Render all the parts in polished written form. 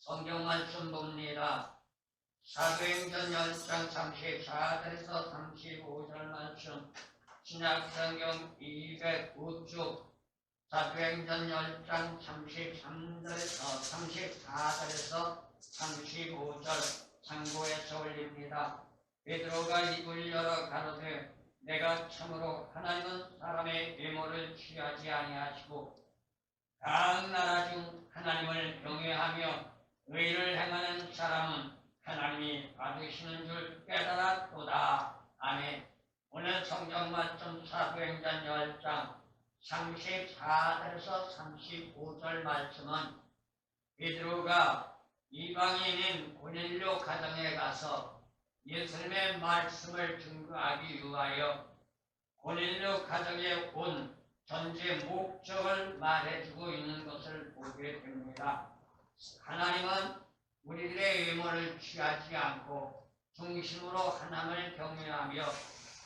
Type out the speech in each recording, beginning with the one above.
성경 말씀 봅니다. 사도행전 10장 34절에서 35절 말씀, 신약성경 205쪽, 사도행전 10장 33절에서 34절에서 35절 참고해서 올립니다. 베드로가 입을 열어 가로되 내가 참으로 하나님은 사람의 외모를 취하지 아니하시고 각 나라 중 하나님을 경외하며 의를 행하는 사람은 하나님이 받으시는 줄 깨달았도다. 아멘. 오늘 성경 말씀 사도행전 10장 34절에서 35절 말씀은 베드로가 이방인인 고넬료 가정에 가서 예수님의 말씀을 증거하기 위하여 고넬료 가정에 온 전제 목적을 말해주고 있는 것을 보게 됩니다. 하나님은 우리들의 외모를 취하지 않고 중심으로 하나님을 경외하며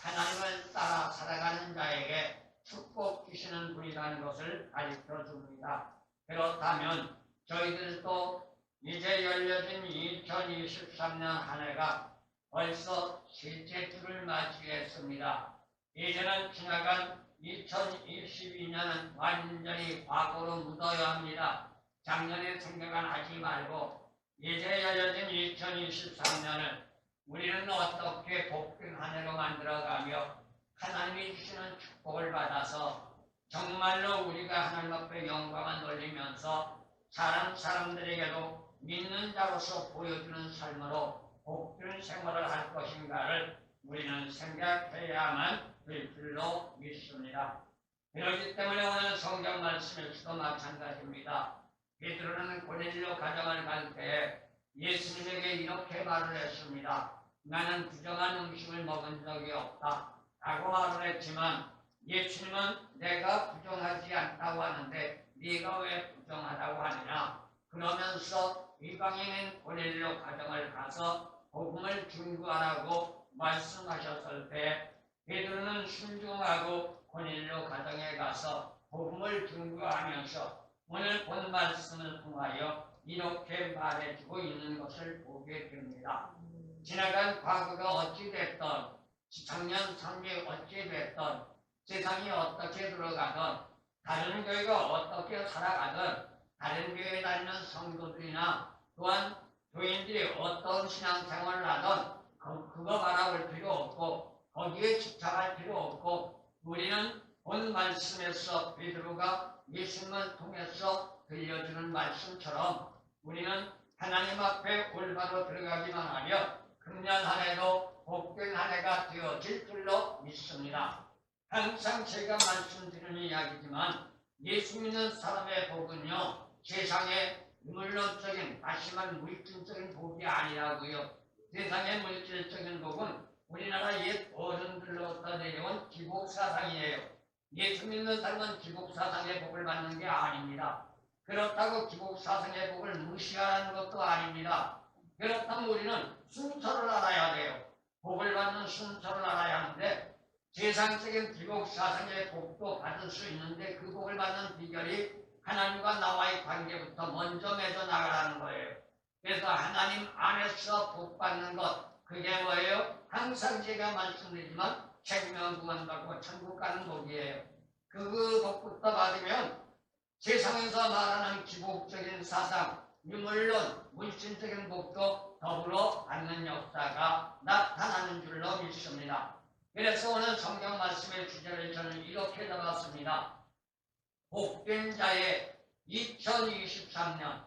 하나님을 따라 살아가는 자에게 축복 주시는 분이라는 것을 가르쳐 줍니다. 그렇다면 저희들도 이제 열려진 2023년 한 해가 벌써 셋째 주를 맞이했습니다. 이제는 지나간 2022년은 완전히 과거로 묻어야 합니다. 작년에 생각은 하지 말고 이제 열려진 2023년을 우리는 어떻게 복된 한 해로 만들어가며 하나님이 주시는 축복을 받아서 정말로 우리가 하나님 앞에 영광을 돌리면서 사람들에게도 믿는 자로서 보여주는 삶으로 복된 생활을 할 것인가를 우리는 생각해야만 될 줄로 믿습니다. 그렇기 때문에 오늘 성경 말씀에서도 마찬가지입니다. 베드로는 고넬료 가정을 갈 때 예수님에게 이렇게 말을 했습니다. 나는 부정한 음식을 먹은 적이 없다 라고 말을 했지만 예수님은 내가 부정하지 않다고 하는데 네가 왜 부정하다고 하느냐. 그러면서 이방인인 고넬료 가정을 가서 복음을 증거하라고 말씀하셨을 때 베드로는 순종하고 고넬료 가정에 가서 복음을 증거하면서 오늘 본 말씀을 통하여 이렇게 말해주고 있는 것을 보게 됩니다. 지나간 과거가 어찌됐던 작년 상계 어찌됐던 세상이 어떻게 들어가든 다른 교회가 어떻게 살아가든 다른 교회에 다니는 성도들이나 또한 교인들이 어떤 신앙생활을 하든 그거 바라볼 필요 없고 거기에 집착할 필요 없고 우리는 본 말씀에서 베드로가 예수님을 통해서 들려주는 말씀처럼 우리는 하나님 앞에 올바로 들어가기만 하면 금년 한 해도 복된 한 해가 되어질 줄로 믿습니다. 항상 제가 말씀드리는 이야기지만 예수 믿는 사람의 복은요 세상의 물론적인 다시 말해 물질적인 복이 아니라고요. 세상의 물질적인 복은 우리나라 옛 어른들로부터 내려온 기복사상이에요. 예수 믿는 사람은 기복사상의 복을 받는 게 아닙니다. 그렇다고 기복사상의 복을 무시하는 것도 아닙니다. 그렇다면 우리는 순서를 알아야 돼요. 복을 받는 순서를 알아야 하는데 세상적인 기복사상의 복도 받을 수 있는데 그 복을 받는 비결이 하나님과 나와의 관계부터 먼저 맺어 나가라는 거예요. 그래서 하나님 안에서 복 받는 것 그게 뭐예요? 항상 제가 말씀드리지만 생명 구원받고 천국 가는 복이에요. 그 복부터 받으면 세상에서 말하는 기복적인 사상, 물론 물질적인 복도 더불어 받는 역사가 나타나는 줄로 믿습니다. 그래서 오늘 성경 말씀의 주제를 저는 이렇게 잡았습니다. 복된 자의 2023년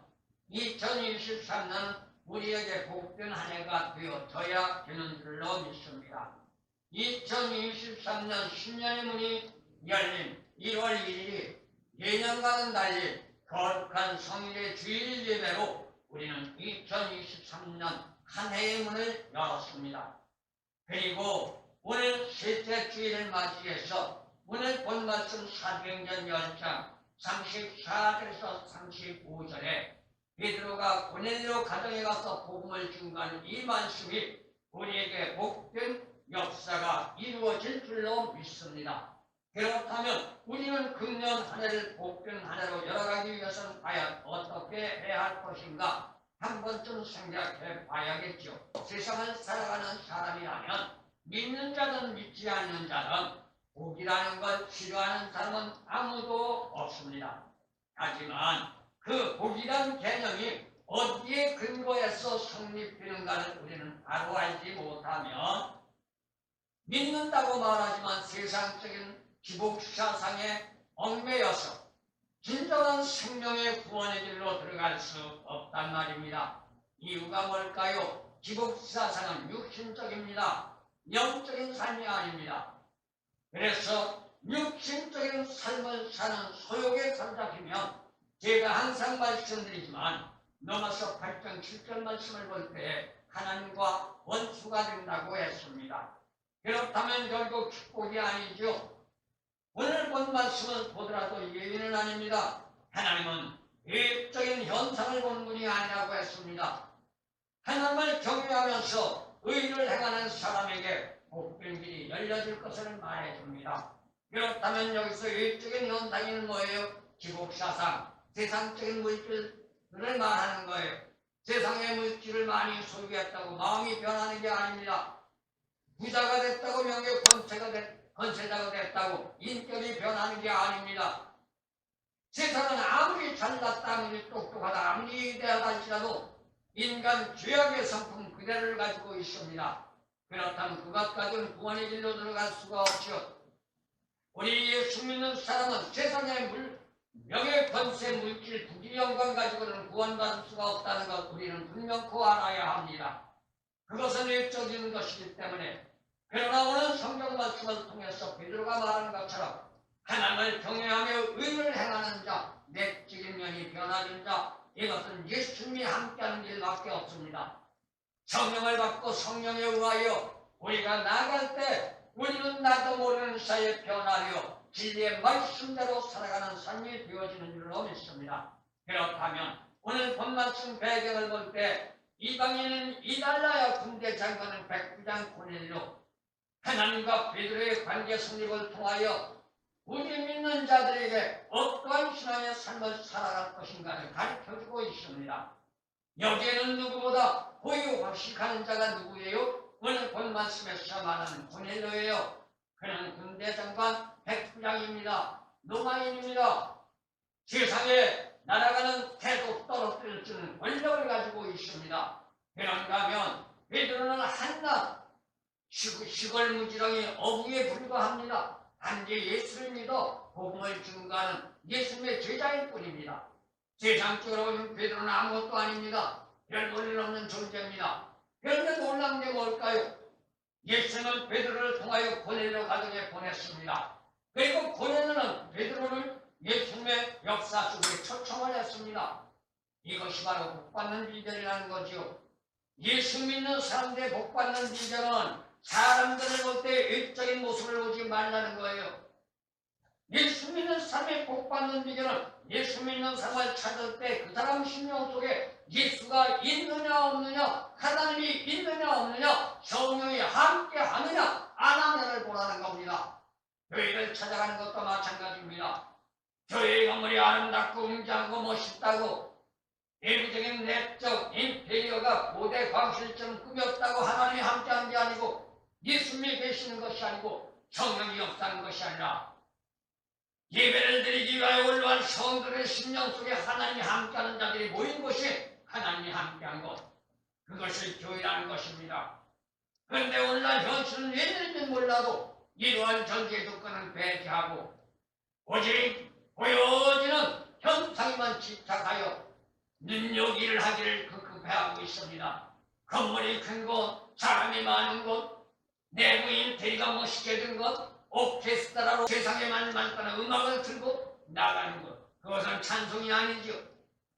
2023년 우리에게 복된 한 해가 되어져야 되는 줄로 믿습니다. 2023년 신년의 문이 열린 1월 1일이 예년과는 달리 거룩한 성일의 주일 예배로 우리는 2023년 한 해의 문을 열었습니다. 그리고 오늘 셋째 주일을 맞이해서 오늘 본 말씀 사도행전 10장 34절에서 35절에 베드로가 고넬료 가정에 가서 복음을 증거하는 이 말씀이 우리에게 복된 역사가 이루어질 줄로 믿습니다. 그렇다면 우리는 금년 한 해를 복된 한 해로 열어가기 위해서는 과연 어떻게 해야 할 것인가? 한 번쯤 생각해 봐야겠죠. 세상을 살아가는 사람이라면 믿는 자든 믿지 않는 자든 복이라는 걸 싫어하는 사람은 아무도 없습니다. 하지만 그 복이라는 개념이 어디에 근거해서 성립되는가를 우리는 바로 알지 못하면 믿는다고 말하지만 세상적인 기복사상에 얽매여서 진정한 생명의 구원의 길로 들어갈 수 없단 말입니다. 이유가 뭘까요? 기복사상은 육신적입니다. 영적인 삶이 아닙니다. 그래서 육신적인 삶을 사는 소욕에 사로잡히면 제가 항상 말씀드리지만 로마서 8장 7절 말씀을 볼 때 하나님과 원수가 된다고 했습니다. 그렇다면 결국 축복이 아니죠. 오늘 본 말씀을 보더라도 예의는 아닙니다. 하나님은 일적인 현상을 본 분이 아니라고 했습니다. 하나님을 경외하면서 의를 행하는 사람에게 복된 길이 열려질 것을 말해줍니다. 그렇다면 여기서 일적인 현상이 뭐예요? 기복사상, 세상적인 물질을 말하는 거예요. 세상의 물질을 많이 소유했다고 마음이 변하는 게 아닙니다. 부자가 됐다고 명예 권세자가 됐다고 인격이 변하는 게 아닙니다. 세상은 아무리 잘났다, 아무리 똑똑하다, 아무리 위대하다 할지라도 인간 죄악의 성품 그대로를 가지고 있습니다. 그렇다면 그것 가지고는 구원의 길로 들어갈 수가 없죠. 우리 예수 믿는 사람은 세상의 명예, 권세, 물질, 부귀, 영광 가지고는 구원받을 수가 없다는 것 우리는 분명코 알아야 합니다. 그것은 일적인 것이기 때문에 그러나 오늘 성경 말씀을 통해서 베드로가 말하는 것처럼 하나님을 경외하며 의를 행하는 자, 내적인 면이 변화된 자, 이것은 예수님이 함께하는 길밖에 없습니다. 성령을 받고 성령에 의하여 우리가 나아갈 때 우리는 나도 모르는 사이에 변하여 진리의 말씀대로 살아가는 삶이 되어지는 줄로 믿습니다. 그렇다면 오늘 본 말씀 배경을 볼 때 이방인은 이달라야 군대 장관은 백부장 고넬료 하나님과 베드로의 관계 성립을 통하여 우리 믿는 자들에게 어떠한 신앙의 삶을 살아갈 것인가를 가르쳐주고 있습니다. 여기에는 누구보다 고유학식하는 자가 누구예요? 오늘 본 말씀에서 말하는 고넬료예요. 그는 군대 장관 백부장입니다. 로마인입니다. 세상에 날아가는 태도 떨어뜨릴 수 있는 권력을 가지고 있습니다. 그런가 하면 베드로는 한낱 시골 무지렁이 어부에 불과합니다. 단지 예수를 믿어 복음을 증거하는 예수님의 제자일 뿐입니다. 세상적으로 보면 베드로는 아무것도 아닙니다. 별 볼일 없는 존재입니다. 그런데 놀라운 게 뭘까요? 예수는 베드로를 통하여 고넬료 가정에 보냈습니다. 그리고 고넬료는 베드로를 예수님의 역사 속에 초청을 했습니다. 이것이 바로 복받는 비결이라는 거죠. 예수 믿는 사람들의 복받는 비결은 사람들을 볼 때 일적인 모습을 보지 말라는 거예요. 예수 믿는 사람의 복받는 비결은 예수 믿는 사람을 찾을 때 그 사람 심령 속에 예수가 있느냐 없느냐, 하나님이 있느냐 없느냐, 성령이 함께 하느냐 안 하느냐를 보라는 겁니다. 교회를 찾아가는 것도 마찬가지입니다. 교회 건물이 아름답고 웅장하고 멋있다고 내부적인 내적 인테리어가 고대 광실처럼 꾸몄다고 하나님이 함께하는 게 아니고 예수님이 계시는 것이 아니고 성령이 역사하는 것이 아니라 예배를 드리기 위하여 올라간 성도의 심령 속에 하나님이 함께하는 자들이 모인 것이 하나님이 함께한 것, 그것이 교회라는 것입니다. 그런데 오늘날 현실은 웬일인지 몰라도 이러한 전제 조건을 배제하고 오직 보여지는 현상에만 집착하여 눈요기를 하기를 급급해하고 있습니다. 건물이 큰 곳, 사람이 많은 곳, 내부 인테리어가 멋있게 된 것, 오케스트라로 세상에 만만한 음악을 틀고 나가는 것, 그것은 찬송이 아니죠.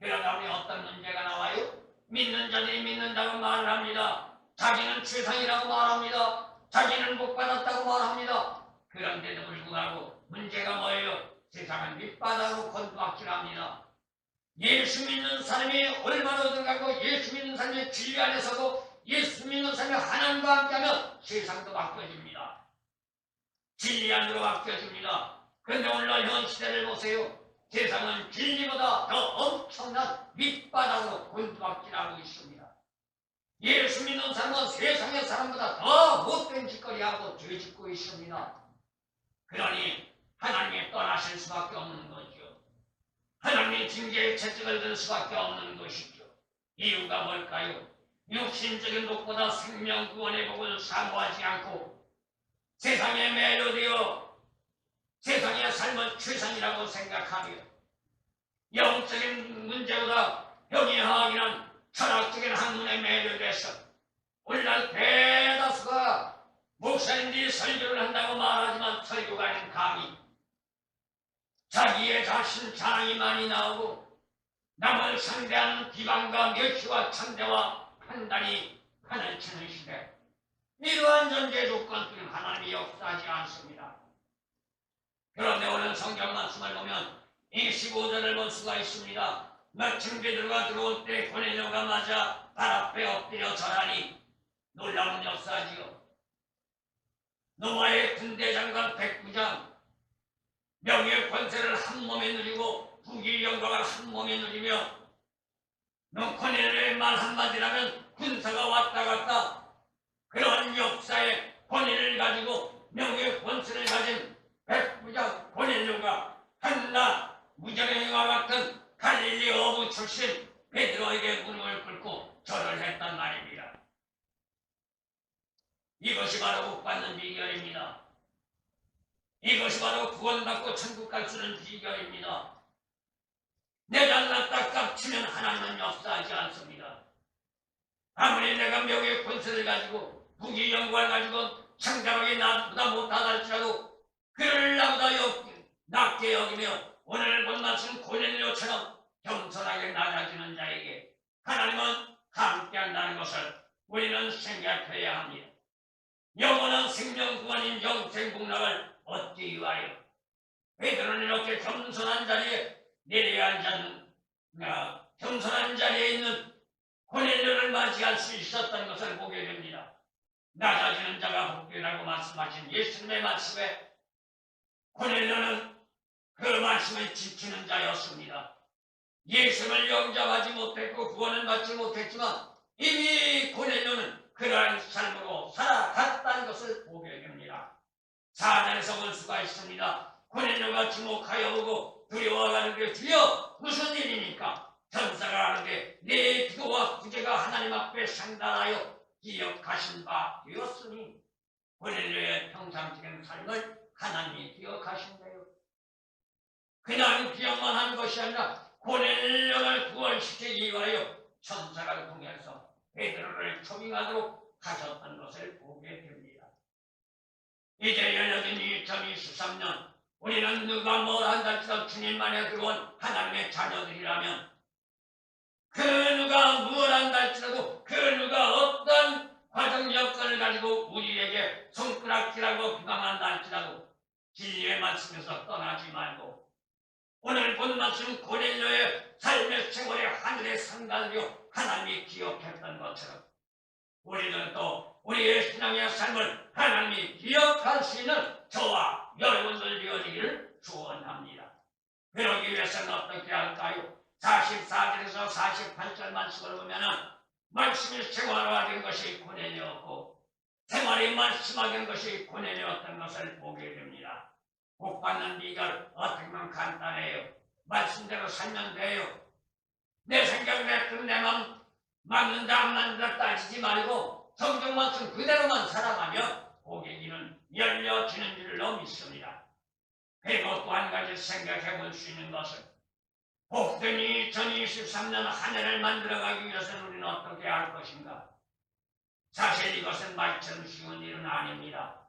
그러다 보니 어떤 문제가 나와요? 믿는 자들이 믿는다고 말을 합니다. 자기는 최상이라고 말합니다. 자기는 복 받았다고 말합니다. 그런데도 불구하고 문제가 뭐예요? 세상은 밑바닥으로 건조악질합니다. 예수 믿는 사람이 얼마나 들어가고 예수 믿는 사람이 진리 안에 서고 예수 믿는 사람이 하나님과 함께하면 세상도 바뀌어집니다. 진리 안으로 바뀌어집니다. 그런데 오늘날 현 시대를 보세요. 세상은 진리보다 더 엄청난 밑바닥으로 곤두박질하고 있습니다. 예수 믿는 사람은 세상의 사람보다 더 못된 짓거리하고 죄짓고 있습니다. 그러니 하나님이 떠나실 수밖에 없는 거죠. 하나님의 징계의 채찍을 들 수밖에 없는 것이죠. 이유가 뭘까요? 육신적인 것보다 생명 구원의 복을 사모하지 않고 세상에 매료되어 세상의 삶은 최선이라고 생각하며 영적인 문제보다 병이하기는 철학적인 학문에 매료돼서 오늘날 대다수가 목사님들이 설교를 한다고 말하지만 설교가 아닌 강의, 자기의 자신 자랑이 많이 나오고 남을 상대하는 비방과 멸시와 참대와 판단이 판을 치는 시대, 이러한 전제 조건 속에 하나님이 역사하지 않습니다. 그런데 오늘 성경 말씀을 보면 이 15절을 볼 수가 있습니다. 마침 베드로가 들어올 때 고넬료가 맞아 발 앞에 엎드려 절하니 놀라운 역사지요. 노아의 군대장관 백부장, 명예 권세를 한 몸에 누리고 부귀 영광을 한 몸에 누리며 고넬료의 말 한마디라면 군사가 왔다 갔다, 그러한 역사의 권위를 가지고 명예 권세를 가진 백부장 고넬료가 한낱 무전행과 같은 갈릴리 어부 출신 베드로에게 무릎을 꿇고 절을 했단 말입니다. 이것이 바로 복받는 비결입니다. 이것이 바로 구원받고 천국 갈 수 있는 비결입니다. 내 잘났다 깝치면 하나님은 역사하지 않습니다. 아무리 내가 명예 권세를 가지고 부귀 영광을 가지고 창자하게 나보다 못하다 할지라도 그를 나보다 낮게 여기며 오늘 본 말씀 고넬료처럼 겸손하게 낮아지는 자에게 하나님은 함께한다는 것을 우리는 생각해야 합니다. 영원한 생명구원인 영생복락을 얻기 위하여 베드로는 이렇게 겸손한 자리에 내려야 앉는 겸손한 자리에 있는 고넬료를 맞이할 수 있었던 것을 보게 됩니다. 낮아지는 자가 복되라고 말씀하신 예수님의 말씀에 고넬료는 그 말씀을 지키는 자였습니다. 예수를 영접하지 못했고 구원을 받지 못했지만 이미 고넬료는 그러한 삶으로 살아갔다는 것을 보게 됩니다. 4절에서 볼 수가 있습니다. 고넬료가 주목하여 보고 두려워하는데 주여 무슨 일입니까? 전사가 하는데 내 기도와 구제가 하나님 앞에 상달하여 기억하신 바 되었으니 고넬료의 평상적인 삶을 하나님이 기억하신대요. 그냥 기억만 한 것이 아니라 고넬료를 구원시키기 위하여 천사를 통해서 베드로를 초빙하도록 하셨던 것을 보게 됩니다. 이제 열려진 2023년 우리는 누가 뭘 한달지라도 주님만에 들어온 하나님의 자녀들이라면 그 누가 무엇 한달지라도 그 누가 어떤 과정 여건을 가지고 우리에게 손가락질하고 비방한다 할지라도 진리의 말씀에서 떠나지 말고 오늘 본 말씀 고넬료의 삶의 생활에 하늘에 상달려 하나님이 기억했던 것처럼 우리는 또 우리의 신앙의 삶을 하나님이 기억할 수 있는 저와 여러분들 되어지기를 축원합니다. 그러기 위해서는 어떻게 할까요? 44절에서 48절 말씀을 보면은 말씀이 생활화된 것이 고넬료였고 생활이 말씀화된 것이 고넬료였던 것을 보게 됩니다. 복받는 비결 어떻게 보면 간단해요. 말씀대로 살면 돼요. 내 생각 내 뜻 내 맘 맞는다 안 맞는다 따지지 말고 성경 말씀 그대로만 살아가면 고객이는 열려지는 줄로 믿습니다. 그리고 또 한 가지 생각해 볼 수 있는 것은 복된 2023년 한 해를 만들어가기 위해서는 우리는 어떻게 할 것인가? 사실 이것은 말처럼 쉬운 일은 아닙니다.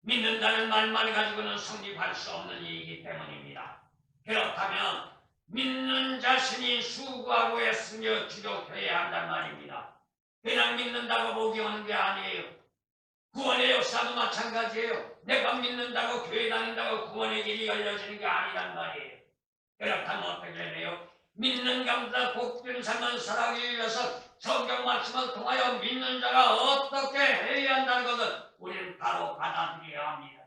믿는다는 말만 가지고는 성립할 수 없는 일이기 때문입니다. 그렇다면 믿는 자신이 수고하고 애쓰며 주력해야 한단 말입니다. 그냥 믿는다고 복이 오는 게 아니에요. 구원의 역사도 마찬가지예요. 내가 믿는다고 교회 다닌다고 구원의 길이 열려지는 게 아니란 말이에요. 그렇다면 어떻게 돼요? 믿는 감자 복된 삶을 살아가기 위해서 성경 말씀을 통하여 믿는 자가 어떻게 해야 한다는 것을 우리는 바로 받아들여야 합니다.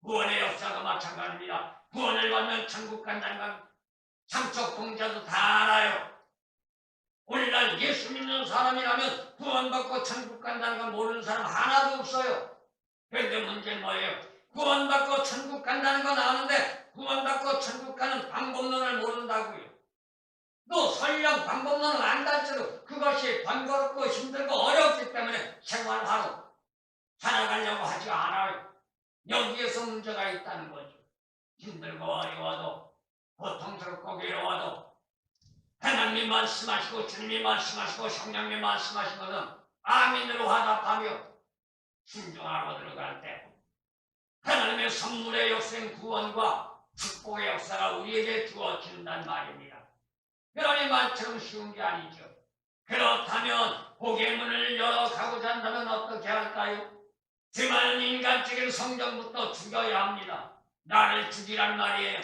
구원의 역사도 마찬가지입니다. 구원을 받으면 천국 간다는 건 삼척 동자도 다 알아요. 오늘날 예수 믿는 사람이라면 구원받고 천국 간다는 건 모르는 사람 하나도 없어요. 그런데 문제는 뭐예요? 구원받고 천국 간다는 건 아는데 구원받고 천국 가는 방법론을 모른다고요. 또 설령 방법론을 안달지도 그것이 번거롭고 힘들고 어렵기 때문에 생활하러 살아가려고 하지 않아요. 여기에서 문제가 있다는 거죠. 힘들고 어려워도 고통스럽고 괴로워도 하나님이 말씀하시고 주님이 말씀하시고 성령님이 말씀하신 것은 아멘으로 화답하며 순종하고 들어갈 때 하나님의 선물의 역생 구원과 축복의 역사가 우리에게 주어진단 말입니다. 그러니 말처럼 쉬운 게 아니죠. 그렇다면 복의 문을 열어가고자 한다면 어떻게 할까요? 그 인간적인 성정부터 죽여야 합니다. 나를 죽이란 말이에요.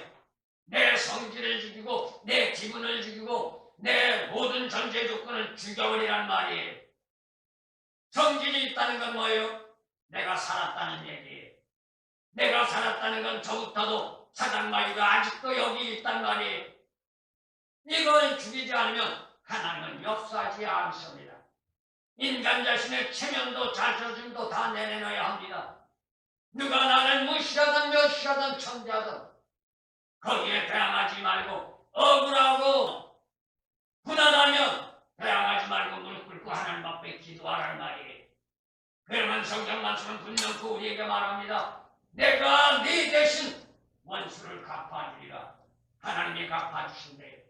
내 성질을 죽이고 내 기분을 죽이고 내 모든 전제 조건을 죽여버리란 말이에요. 성질이 있다는 건 뭐예요? 내가 살았다는 얘기예요. 내가 살았다는 건 저부터도 사단마귀가 아직도 여기 있단 말이에요. 이걸 죽이지 않으면 하나님은 역사하지 않습니다. 인간 자신의 체면도 자존심도 다 내려놔야 합니다. 누가 나를 무시하든 멸시하든 천대하든 거기에 대항하지 말고 억울하고 분하다면 대항하지 말고 무릎 꿇고 하나님 앞에 기도하라는 말이에요. 그러면 성경 말씀은 분명히 우리에게 말합니다. 내가 네 대신 원수를 갚아주리라. 하나님이 갚아주신대요.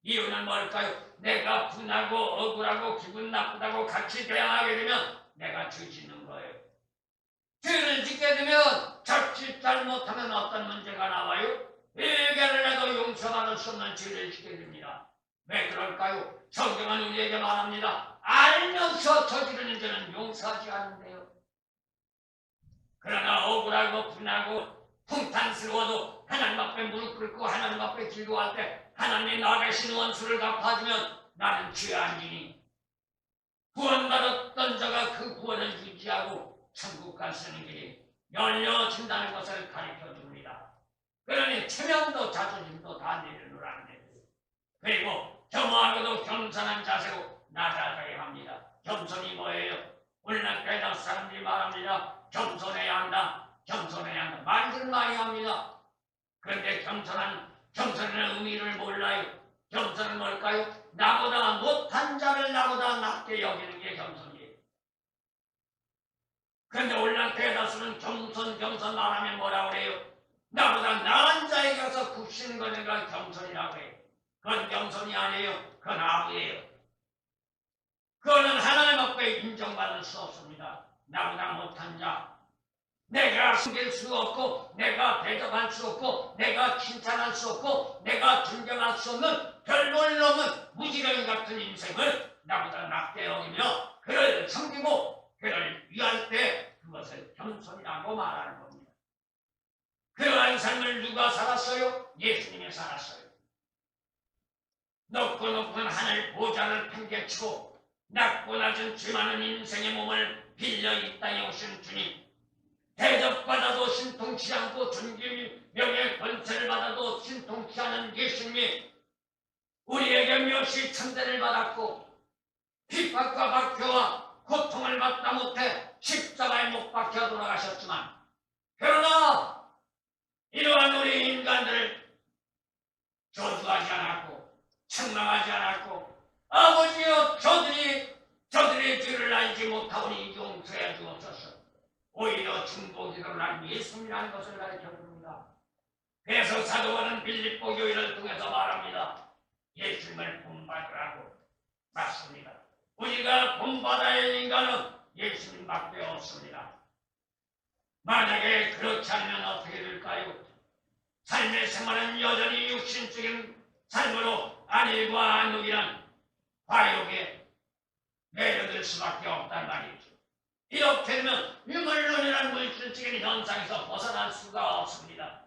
이유는 뭘까요? 내가 분하고 억울하고 기분 나쁘다고 같이 대항하게 되면 내가 죄 짓는 거예요. 죄를 짓게 되면 자칫 잘못하면 어떤 문제가 나와요? 회개를 해도 용서받을 수 없는 죄를 짓게 됩니다. 왜 그럴까요? 성경은 우리에게 말합니다. 알면서 저지르는 죄는 용서하지 않는데요. 그러나 억울하고 분하고 풍탄스러워도 하나님 앞에 무릎 꿇고 하나님 앞에 기도할 때 하나님이 나 대신 원수를 갚아주면 나는 죄 안 지니 구원받았던 자가 그 구원을 유지하고 천국 갈 수 있는 길이 열려진다는 것을 가르쳐 줍니다. 그러니 체면도 자존심도 다 내려놓으라는 거예요. 그리고 겸허하고도 겸손한 자세로 나아가야 합니다. 겸손이 뭐예요? 오늘날 대다수 사람들이 말합니다. 겸손해야 한다. 겸손해야 한다. 말들은 많이 합니다. 그런데 겸손의 의미를 몰라요. 겸손은 뭘까요? 나보다 못한 자를 나보다 낮게 여기는 게 겸손이에요. 그런데 오늘날 대다수는 겸손 말하면 뭐라고 해요? 나보다 나은 자에게 가서 굽시는 거니까 겸손이라고 해요. 그건 겸손이 아니에요. 그건 아부예요. 그거는 하나님 앞에 인정받을 수 없습니다. 나보다 못한 자, 내가 숨길 수 없고 내가 대접할 수 없고 내가 칭찬할 수 없고 내가 존경할 수 없는 별볼 넘은 무지렁이 같은 인생을 나보다 낮게 여기며 그를 섬기고 그를 위할 때 그것을 겸손이라고 말하는 겁니다. 그러한 삶을 누가 살았어요? 예수님이 살았어요. 높고 높은 하늘 보좌를 팽개치고 낮고 낮은 죄 많은 인생의 몸을 빌려 이 땅에 오신 주님, 대접받아도 신통치 않고 존귀 명예 권세를 받아도 신통치 않은 예수님이 우리에게 멸시 천대를 받았고 핍박과 박해와 고통을 받다 못해 십자가에 못 박혀 돌아가셨지만 그러나 이러한 우리 인간들을 저주하지 않았고 책망하지 않았고 아버지여 저들의 죄를 알지 못하오니 용서해 주옵소서. 오히려 중보기도를 한 예수님이라는 것을 가르쳐줍니다. 그래서 사도와는 빌립보 교회를 통해서 말합니다. 예수님을 본받으라고. 맞습니다. 우리가 본받아야 할 인간은 예수님밖에 없습니다. 만약에 그렇지 않으면 어떻게 될까요? 삶의 생활은 여전히 육신적인 삶으로 안일과 안욕이란 과욕에 매료될 수밖에 없단 말이죠. 이렇게 되면 유물론이라는 물질적인 현상에서 벗어날 수가 없습니다.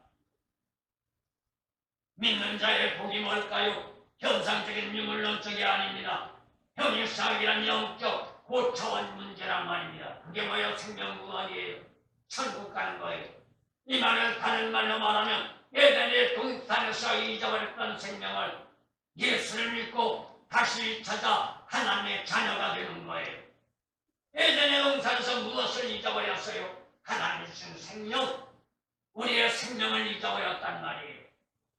믿는 자의 복이 뭘까요? 현상적인 유물론 쪽이 아닙니다. 형식사학이란 영적 고차원 문제란 말입니다. 그게 뭐예요? 생명구원이에요. 천국 가는 거예요. 이 말을 다른 말로 말하면 에덴의 동산에서 잊어버렸던 생명을 예수를 믿고 다시 찾아 하나님의 자녀가 되는 거예요. 에덴의 동산에서 무엇을 잊어버렸어요? 하나님의 주신 생명, 우리의 생명을 잊어버렸단 말이에요.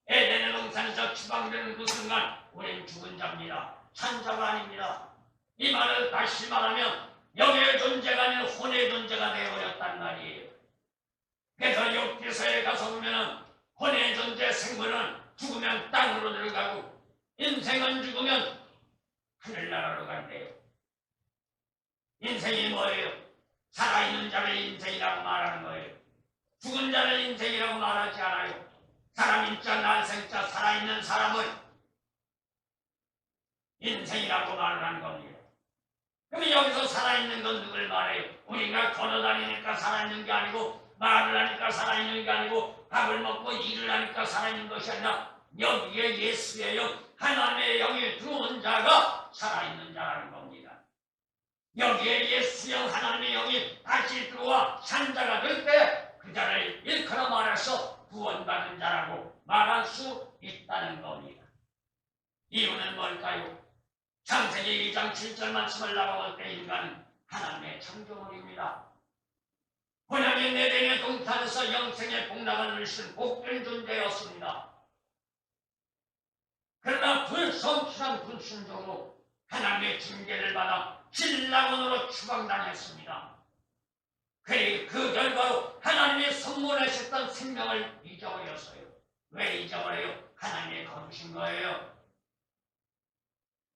에덴의 동산에서 추방되는 그 순간 우리는 죽은 자입니다. 산 자가 아닙니다. 이 말을 다시 말하면 영의 존재가 아닌 혼의 존재가 되어버렸단 말이에요. 그래서 욥기서에 가서 보면 혼의 존재 생물은 죽으면 땅으로 들어가고 인생은 죽으면 하늘나라로 간대요. 인생이 뭐예요? 살아있는 자를 인생이라고 말하는 거예요. 죽은 자를 인생이라고 말하지 않아요. 사람인자 날생자 살아있는 사람을 인생이라고 말하는 겁니다. 그럼 여기서 살아있는 건 누굴 말해요? 우리가 걸어다니니까 살아있는 게 아니고 말을 하니까 살아있는 게 아니고 밥을 먹고 일을 하니까 살아있는 것이 아니라 여기에 예수의 영, 하나님의 영이 들어온 자가 살아있는 자라는 겁니다. 여기에 예수의 하나님의 영이 다시 들어와 산자가 될 때 그 자를 일컬어 말해서 구원받은 자라고 말할 수 있다는 겁니다. 이유는 뭘까요? 창세기 2장 7절 말씀을 나가볼 때 인간은 하나님의 창조물입니다. 본향의 에덴의 동산에서 영생의 복락을 누리신 복된 존재였습니다. 그러나 불성실한 불순종으로 하나님의 징계를 받아 신라곤으로 추방당했습니다. 그 결과로 하나님이 선물하셨던 생명을 잊어버렸어요. 왜 잊어버려요? 하나님이 거두신 거예요.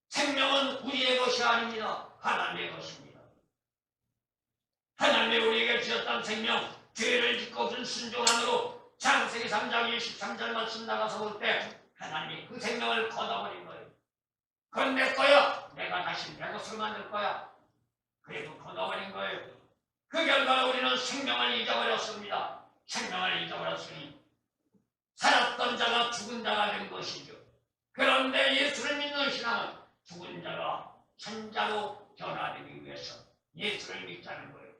생명은 우리의 것이 아닙니다. 하나님의 것입니다. 하나님이 우리에게 주셨던 생명, 죄를 짓고 불순종함으로 창세기 3장 23절 말씀 나가서 볼 때 하나님이 그 생명을 걷어버린 거예요. 그건 내 거야. 내가 다시 내 것을 만들 거야. 그래도 걷어버린 거예요. 그 결과로 우리는 생명을 잊어버렸습니다. 생명을 잊어버렸으니 살았던 자가 죽은 자가 된 것이죠. 그런데 예수를 믿는 신앙은 죽은 자가 산자로 변화되기 위해서 예수를 믿자는 거예요.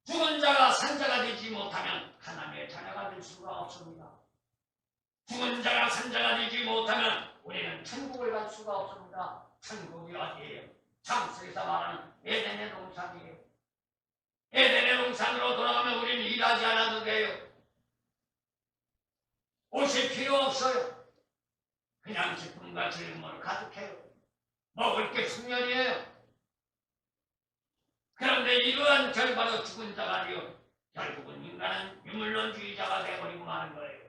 죽은 자가 산자가 되지 못하면 하나님의 자녀가 될 수가 없습니다. 죽은 자가 산자가 되지 못하면 우리는 천국을 갈 수가 없습니다. 천국이 어디예요? 창세기에서 말하는 에덴의 동산이에요. 에덴의 동산으로 돌아가면 우리는 일하지 않아도 돼요. 옷이 필요 없어요. 그냥 기쁨과 즐거움을 가득해요. 먹을 게 풍년이에요. 그런데 이러한 결과로 죽은 자가 되어 결국은 인간은 유물론주의자가 되어버리고 마는 거예요.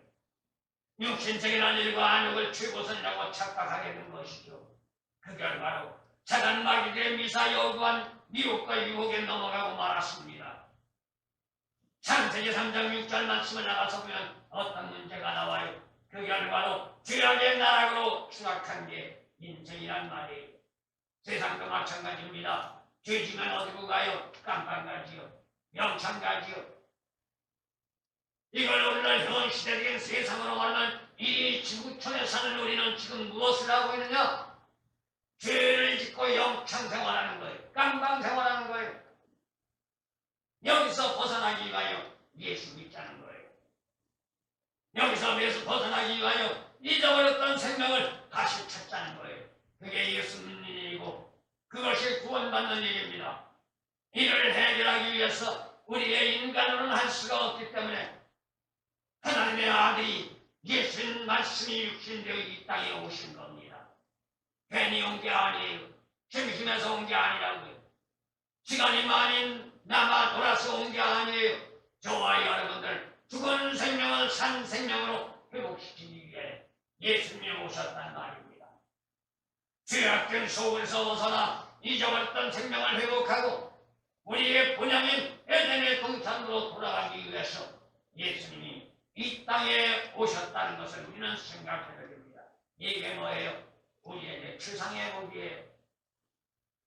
육신적인 일과 안욕을 최고선이라고 착각하게 된 것이죠. 그 결과로 사단 마귀들의 미사 여부한 미혹과 유혹에 넘어가고 말았습니다. 창세기 3장 6절 말씀을 나가서 보면 어떤 문제가 나와요. 그 결과로 죄악의 나락으로 추락한 게 인생이란 말이에요. 세상도 마찬가지입니다. 죄지면 어디로 가요? 깜빵 가지요. 영창 가지요. 이걸 오늘날 현 시대적인 세상으로 말하면 이 지구촌에 사는 우리는 지금 무엇을 하고 있느냐? 죄를 짓고 영창 생활하는 거예요. 깜빵 생활하는 거예요. 여기서 벗어나기 위하여 예수 믿자는 거예요. 여기서 벗어나기 위하여 잊어버렸던 생명을 다시 찾자는 거예요. 그게 예수 믿는 일이고 그것이 구원받는 일입니다. 이를 해결하기 위해서 우리의 인간으로는 할 수가 없기 때문에 하나님의 아들이 예수님 말씀이 육신되어 이 땅에 오신 겁니다. 괜히 온 게 아니에요. 심심해서 온 게 아니라고요. 시간이 많이 남아 돌아서 온 게 아니에요. 저와 여러분들 죽은 생명을 산 생명으로 회복시키기 위해 예수님이 오셨단 말입니다. 죄악된 속에서 벗어나 잊어버렸던 생명을 회복하고 우리의 본향인 에덴의 동산으로 돌아가기 위해서 예수님이 이 땅에 오셨다는 것을 우리는 생각해야 됩니다. 이게 뭐예요? 우리에게 최상의 복이에요.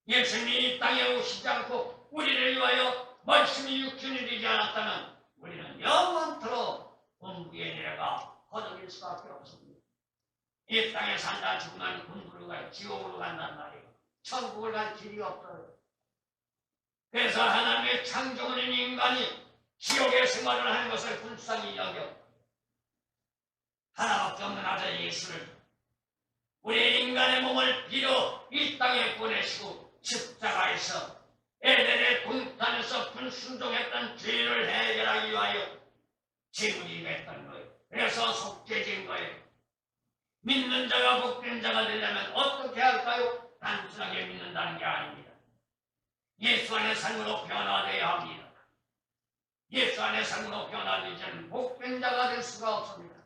예수님이 이 땅에 오시지 않고 우리를 위하여 말씀이 육신이 되지 않았다면 우리는 영원토록 음부에 내려가 허덕일 수밖에 없습니다. 이 땅에 산다 죽으면 군부로 가요. 지옥으로 간단 말이에요. 천국을 갈 길이 없어요. 그래서 하나님의 창조물인 인간이 지옥의 생활을 하는 것을 불쌍히 여겨 하나밖에 없는 아들 예수를 우리 인간의 몸을 빌어 이 땅에 보내시고 십자가에서 에덴의 동산에서 불순종했던 죄를 해결하기 위하여 제물이 됐던 거예요. 그래서 속죄진 거예요. 믿는 자가 복된 자가 되려면 어떻게 할까요? 단순하게 믿는다는 게 아닙니다. 예수 안의 삶으로 변화되어야 합니다. 예수 안의 삶으로 변화되지는 복된 자가 될 수가 없습니다.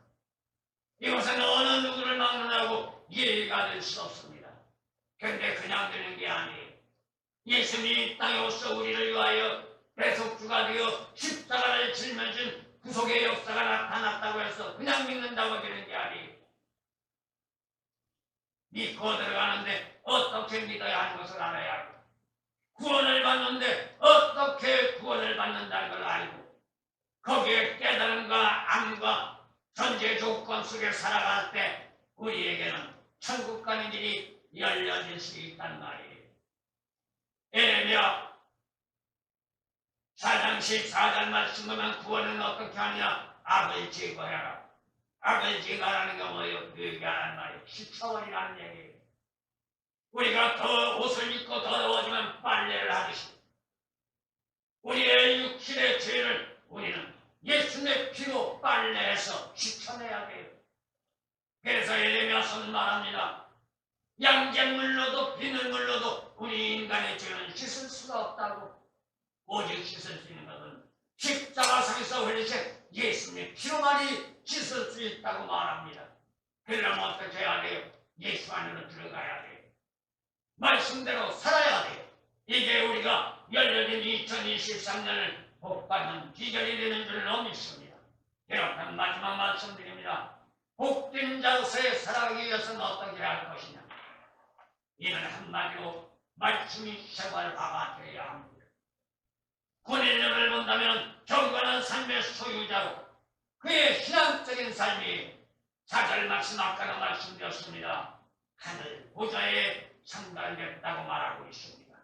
이것은 어느 누구를 막론하고 이해가 될 수 없습니다. 그런데 그냥 되는 게 아니에요. 예수님이 땅에 오셔 우리를 위하여 대속주가 되어 십자가를 짊어진 구속의 역사가 나타났다고 해서 그냥 믿는다고 되는 게 아니에요. 믿고 들어가는데 어떻게 믿어야 하는 것을 알아야 하고, 구원을 받는데 어떻게 구원을 받는다는 걸 알고, 거기에 깨달음과 암과 전제 조건 속에 살아갈 때 우리에게는 천국 가는 길이 열려질 수 있단 말이에요. 예레미야 4장 14절 말씀 보면 구원은 어떻게 하냐? 악을 제거해라. 악을 제거하라는 게 뭐예요? 그 얘기하는 말이에요. 씻어버리라는 얘기예요. 우리가 더 옷을 입고 더러워지면 빨래를 하듯이 우리의 육신의 죄를 우리는 예수님의 피로 빨래해서 씻어내야 돼요. 그래서 예레미야서는 말합니다. 양잿물로도 비늘물로도 우리 인간의 죄는 씻을 수가 없다고. 오직 씻을 수 있는 것은 십자가상에서 흘리신 예수님의 피로만이 씻을 수 있다고 말합니다. 그러려면 어떻게 해야 돼요? 예수 안으로 들어가야 돼요. 말씀대로 살아야 돼요. 이게 우리가 열려진 2023년을 복받는 비결이 되는 줄로 믿습니다. 이렇게 마지막 말씀드립니다. 복된 자로서의 살아가기 위해서는 어떻게 할 것이냐? 이는 한마디로 말씀이 생활화가 되어야 합니다. 고넬료를 본다면 경건한 삶의 소유자로 그의 신앙적인 삶이 4절 말씀 아까도 말씀드렸습니다. 하늘 보좌에 상달됐다고 말하고 있습니다.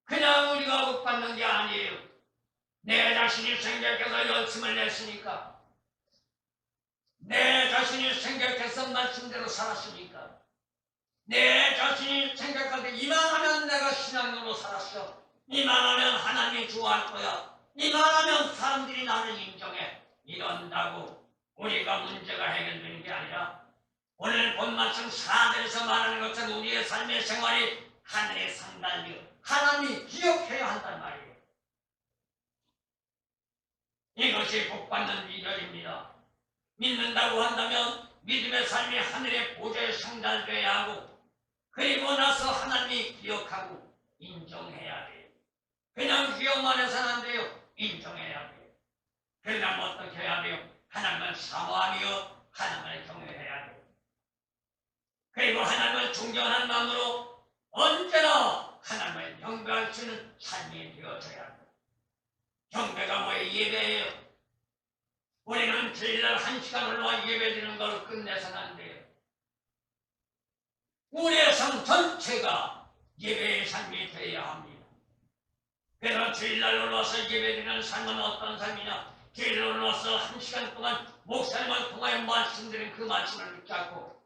그냥 우리가 복받는 게 아니에요. 내 자신이 생각해서 열심을 냈으니까, 내 자신이 생각해서 말씀대로 살았으니까, 내 자신이 생각할 때 이만하면 내가 신앙으로 살았어, 이만하면 하나님이 좋아할 거야, 이만하면 사람들이 나를 인정해, 이런다고 우리가 문제가 해결되는 게 아니라 오늘 본 말씀 4절에서 말하는 것처럼 우리의 삶의 생활이 하늘에 상달되어 하나님이 기억해야 한단 말이에요. 이것이 복받는 비결입니다. 믿는다고 한다면 믿음의 삶이 하늘의 보좌에 상달되어야 하고, 그리고 나서 하나님이 기억하고 인정해야 돼요. 그냥 기억만 해서는 안 돼요. 인정해야 돼요. 그러려면 어떻게 해야 돼요? 하나님을 사모하며 하나님을 경외해야 돼요. 그리고 하나님을 존경하는 마음으로 언제나 하나님을 경배할 수 있는 삶이 되어져야 합니다. 경배가 뭐예요? 예배예요. 우리는 주일날 1시간 올라와 예배드리는 걸 끝내서는 안 돼요. 우리의 삶 전체가 예배의 삶이 되어야 합니다. 그래서 주일날 올라와서 예배드리는 삶은 어떤 삶이냐? 주일날 올라와서 1시간 동안 목사님을 통하여 말씀드린 그 말씀을 붙잡고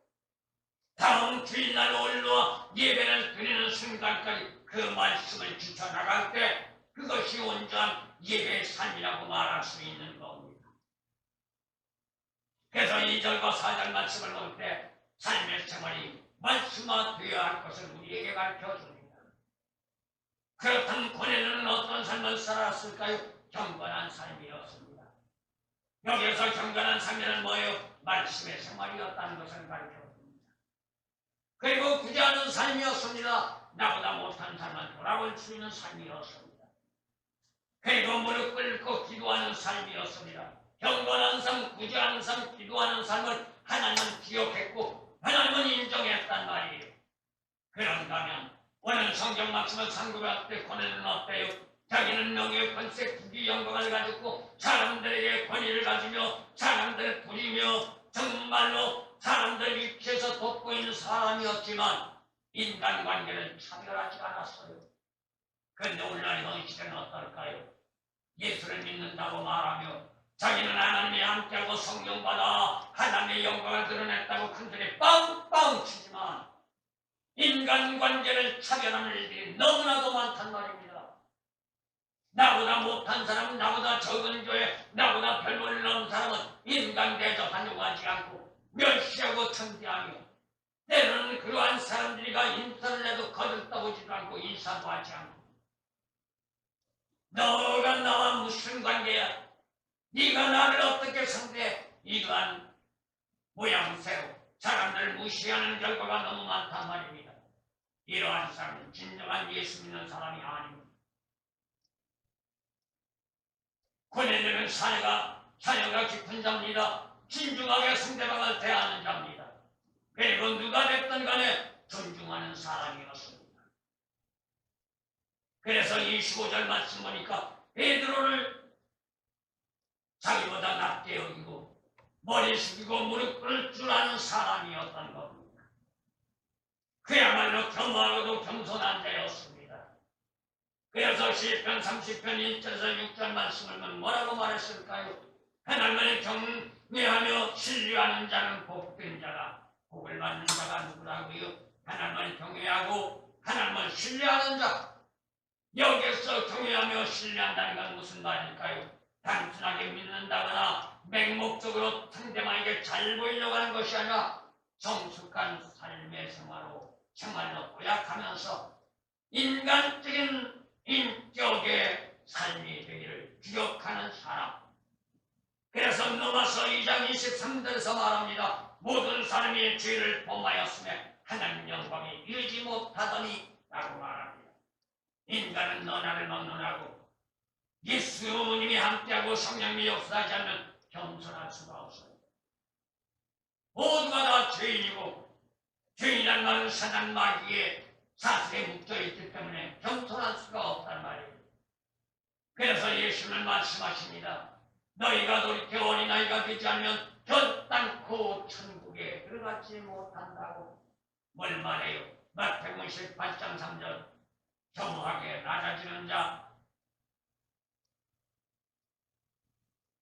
다음 주일날 올라와 예배를 드리는 순간까지 그 말씀을 지켜나갈 때 그것이 온전한 예배의 삶이라고 말할 수 있는 겁니다. 그래서 2절과 4절 말씀을 볼 때 삶의 생활이 말씀화되어야 할 것을 우리에게 가르쳐줍니다. 그렇다면 고넬료는 어떤 삶을 살았을까요? 경건한 삶이었습니다. 여기에서 경건한 삶이란 뭐예요? 말씀의 생활이었다는 것을 가르쳐줍니다. 그리고 구제하는 삶이었습니다. 나보다 못한 삶을 돌아볼 수 있는 삶이었습니다. 그리고 무릎 꿇고 기도하는 삶이었습니다. 경건한 삶, 구제하는 삶, 기도하는 삶을 하나님은 기억했고 하나님은 인정했단 말이에요. 그런다면 오늘 성경 말씀을 상고할 때 고넬료는 어때요? 자기는 명예, 권세, 부귀, 영광을 가지고 사람들에게 권위를 가지며 사람들을 부리며 정말로 사람들 위치에서 돕고 있는 사람이었지만 인간관계를 차별하지 않았어요. 그런데 오늘날 이 시대는 어떨까요? 예수를 믿는다고 말하며 자기는 하나님이 함께하고 성령받아 하나님의 영광을 드러냈다고 큰소리 빵빵 치지만 인간관계를 차별하는 일들이 너무나도 많단 말입니다. 나보다 못한 사람은, 나보다 적은 교회, 나보다 별 볼일 없는 사람은 인간 대접하려고 하지 않고 멸시하고 천대하며, 때로는 그러한 사람들이가 인사를 해도 거들떠보지도 않고 인사도 하지 않고, 너가 나와 무슨 관계야? 네가 나를 어떻게 상대해? 이러한 모양새로 사람들을 무시하는 결과가 너무 많단 말입니다. 이러한 사람은 진정한 예수 믿는 사람이 아닙니다. 고넬료는 자녀가 깊은 자입니다. 진중하게 상대방을 대하는 자입니다. 그리고 누가 됐든 간에 존중하는 사람이었습니다. 그래서 25절 말씀 보니까 베드로를 자기보다 낮게 여기고 머리 숙이고 무릎 꿇을 줄 아는 사람이었던 겁니다. 그야말로 겸허하고도 겸손한 자였습니다. 그래서 시편 30편 1절에서 6절 말씀을 보면 뭐라고 말했을까요? 하나님을 경외하며 신뢰하는 자는 복된 자다. 복을 받는 자가 누구라고요? 하나님을 경외하고 하나님을 신뢰하는 자. 여기서 경외하며 신뢰한다는 건 무슨 말일까요? 단순하게 믿는다거나 맹목적으로 상대방에게 잘 보이려고 하는 것이 아니라 성숙한 삶의 생활로 고약하면서 인간적인 인격의 삶이 되기를 주력하는 사람. 그래서 로마서 2장 23절에서 말합니다. 모든 사람이 죄를 범하였음에 하나님 영광이 이르지 못하더니 라고 말합니다. 인간은 너나를 막론하고 예수님이 함께하고 성령이 역사하지 않으면 겸손할 수가 없어요. 모두가 다 죄인이고 죄인이란 말은 사단 마귀의 사슬에 묶여있기 때문에 겸손할 수가 없단 말이에요. 그래서 예수는 말씀하십니다. 너희가 돌이켜 어린아이가 되지 않으면 결단코 천국에 들어가지 못한다고. 뭘 말해요? 마태복음 18장 3절 겸허하게 낮아지는 자,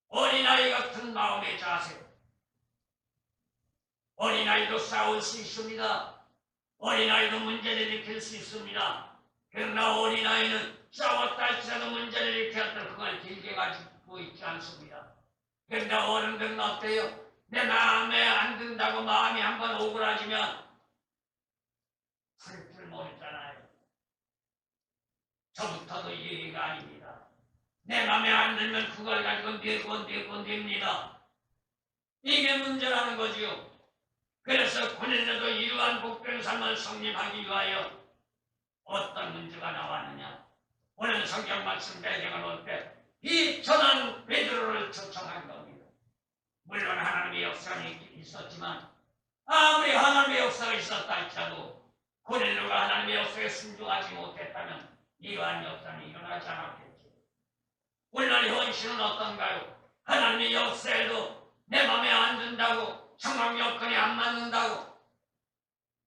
어린아이 같은 마음의 자세. 어린아이도 싸울 수 있습니다. 어린아이도 문제를 일으킬 수 있습니다. 그러나 어린아이는 싸웠다 할지라도 문제를 일으켰다 그걸 길게 가지고 있지 않습니다. 그런데 어른들은 어때요? 내 마음에 안 든다고 마음이 한번 오그라지면 풀 줄 모르잖아요. 저부터도 이해가 아닙니다. 내 마음에 안 들면 그걸 가지고 내니다. 이게 문제라는 거지요. 그래서 고넬료도 이러한 복된 삶을 성립하기 위하여 어떤 문제가 나왔느냐. 오늘 성경 말씀 배경을 볼 때 이 전한 베드로를 초청한 겁니다. 물론 하나님의 역사가 있었지만 아무리 하나님의 역사가 있었다 할지라도 고넬료가 하나님의 역사에 순종하지 못했다면 이러한 역사는 일어나지 않았겠죠. 오늘날 현실은 어떤가요? 하나님의 역사에도 내 마음에 안 든다고, 상황 여건이 안 맞는다고,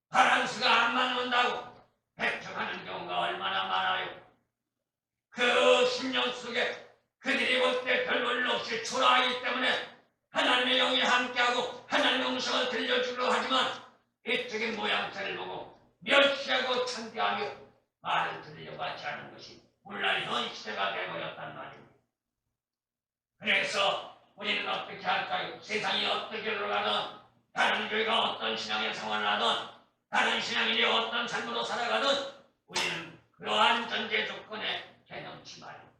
바란스가 안 맞는다고 배척하는 경우가 얼마나 많아요. 그 10년 속에 그들이 볼 때 별 볼 일 없이 초라하기 때문에 하나님의 영이 함께하고 하나님의 음성을 들려주려 하지만 이쪽의 모양새를 보고 멸시하고 천대하며 말을 들으려고 하지 않은 것이 오늘날 현 시대가 되어버렸단 말입니다. 그래서 우리는 어떻게 할까요? 세상이 어떻게 흘러가든, 다른 교회가 어떤 신앙의 생활을 하든, 다른 신앙인이 어떤 삶으로 살아가든 우리는 그러한 전제 조건에 개념치 말입니다.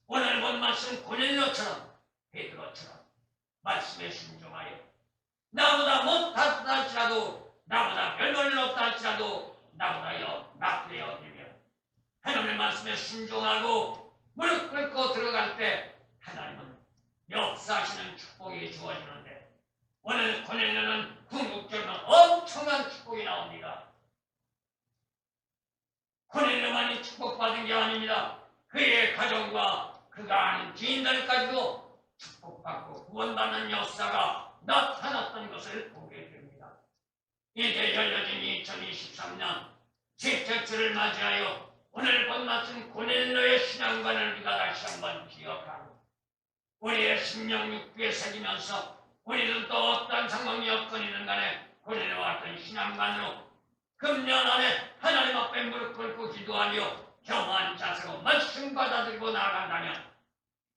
오늘 본 말씀 고넬료처럼 베드로처럼 말씀에 순종하여 나보다 못하다 할지라도, 나보다 별 볼 일 없다 할지라도 나보다 나쁘게 여기며 하나님의 말씀에 순종하고 무릎 꿇고 들어갈 때 하나님은 역사하시는 축복이 주어지는데, 오늘 고넬료는 궁극적으로 엄청난 축복이 나옵니다. 고넬료만이 축복받은 게 아닙니다. 그의 가정과 그가 아는 지인들까지도 축복받고 구원받는 역사가 나타났던 것을 보게 됩니다. 이제 열려진 2023년 셋째 주를 맞이하여 오늘 본 말씀 고넬료의 신앙관을 우리가 다시 한번 기억하고 우리의 심령 육비에 새기면서 우리는 또 어떠한 상황이 없거니는 간에 고뇌와 같은 신앙만으로 금년 안에 하나님 앞에 무릎 꿇고 기도하며 겸허한 자세로 말씀 받아들이고 나아간다면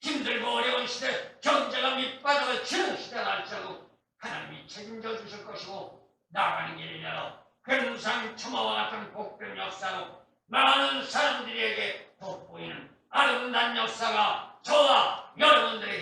힘들고 어려운 시대, 경제가 밑바닥을 치는 시대가 할지라도 하나님이 책임져 주실 것이고 나아가는 길을 열어 근상 초마와 같은 복된 역사로 많은 사람들에게 돋보이는 아름다운 역사가 저와 여러분들에게